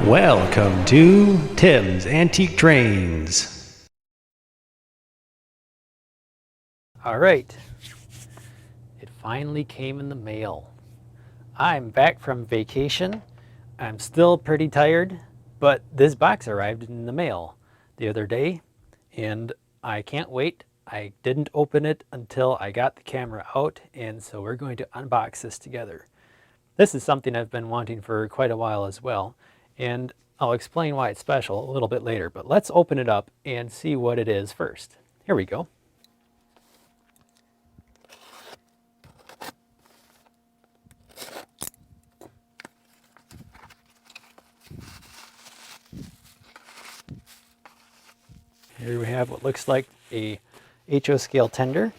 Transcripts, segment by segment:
Welcome to Tim's Antique Trains. All right, it finally came in the mail. I'm back from vacation. I'm still pretty tired, but this box arrived in the mail the other day, and I can't wait. I didn't open it until I got the camera out, and so we're going to unbox this together. This is something I've been wanting for quite a while as well, and I'll explain why it's special a little bit later, but let's open it up and see what it is first. Here we go. Here we have what looks like a HO scale tender.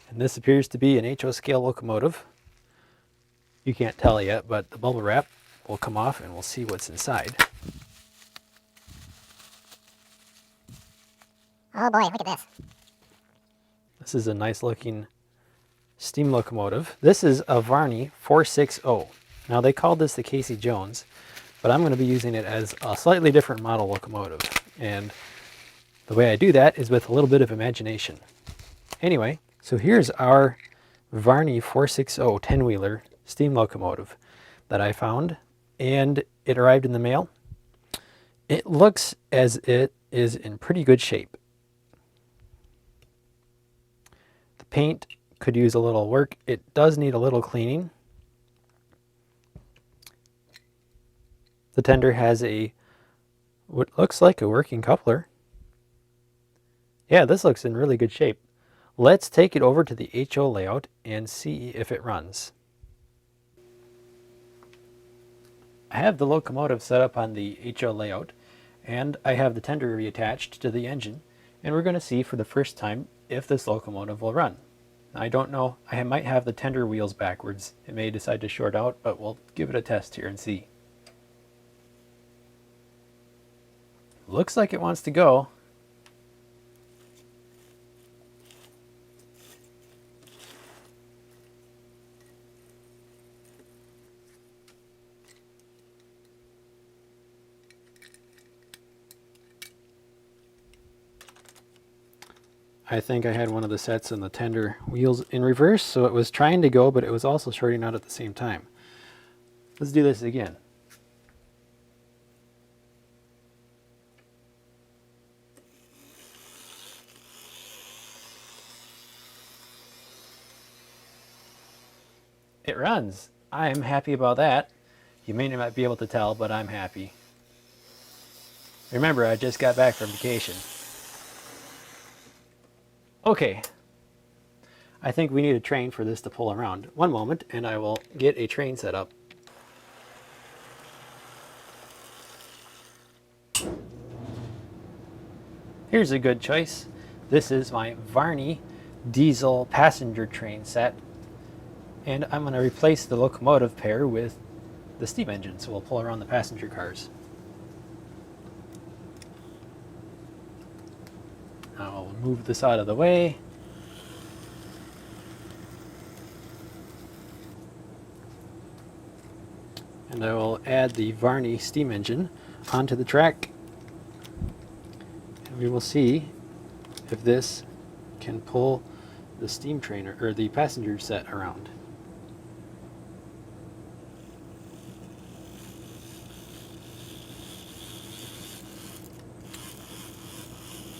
And this appears to be an HO scale locomotive. You can't tell yet, but the bubble wrap will come off and we'll see what's inside. Oh boy, look at this. This is a nice looking steam locomotive. This is a Varney 460. Now they called this the Casey Jones, but I'm going to be using it as a slightly different model locomotive. And the way I do that is with a little bit of imagination. Anyway, so here's our Varney 460 10-wheeler steam locomotive that I found, and it arrived in the mail. It looks as it is in pretty good shape. The paint could use a little work. It does need a little cleaning. The tender has what looks like a working coupler. Yeah, this looks in really good shape. Let's take it over to the HO layout and see if it runs. I have the locomotive set up on the HO layout, and I have the tender reattached to the engine, and we're going to see for the first time if this locomotive will run. I don't know, I might have the tender wheels backwards. It may decide to short out, but we'll give it a test here and see. Looks like it wants to go. I think I had one of the sets in the tender wheels in reverse, so it was trying to go, but it was also shorting out at the same time. Let's do this again. It runs. I'm happy about that. You may not be able to tell, but I'm happy. Remember, I just got back from vacation. Okay, I think we need a train for this to pull around. One moment, and I will get a train set up. Here's a good choice. This is my Varney diesel passenger train set, and I'm going to replace the locomotive pair with the steam engine, so we'll pull around the passenger cars. I'll move this out of the way. And I will add the Varney steam engine onto the track. And we will see if this can pull the steam train or the passenger set around.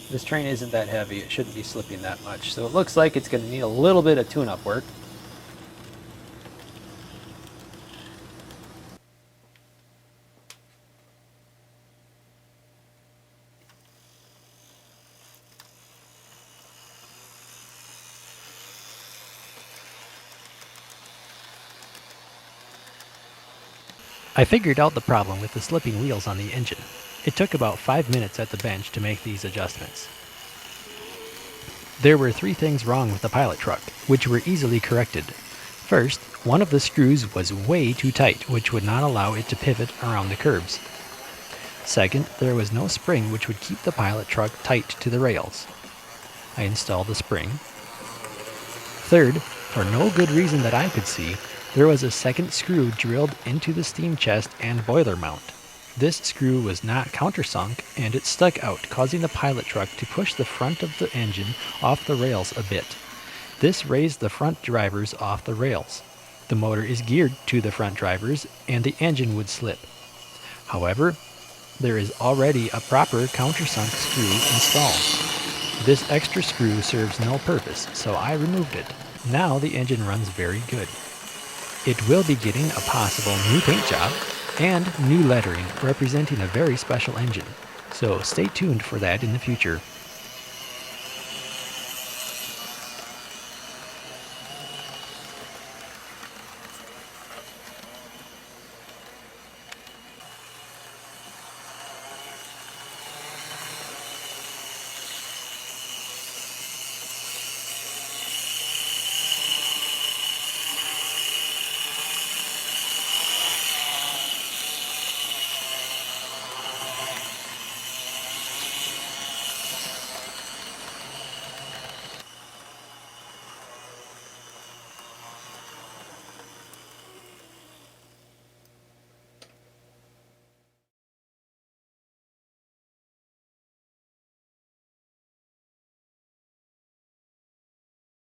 This train isn't that heavy, it shouldn't be slipping that much, so it looks like it's going to need a little bit of tune-up work. I figured out the problem with the slipping wheels on the engine. It took about 5 minutes at the bench to make these adjustments. There were 3 things wrong with the pilot truck, which were easily corrected. First, one of the screws was way too tight, which would not allow it to pivot around the curbs. Second, there was no spring which would keep the pilot truck tight to the rails. I installed the spring. Third, for no good reason that I could see, There was a second screw drilled into the steam chest and boiler mount. This screw was not countersunk, and it stuck out, causing the pilot truck to push the front of the engine off the rails a bit. This raised the front drivers off the rails. The motor is geared to the front drivers, and the engine would slip. However, there is already a proper countersunk screw installed. This extra screw serves no purpose, so I removed it. Now the engine runs very good. It will be getting a possible new paint job and new lettering representing a very special engine, so stay tuned for that in the future.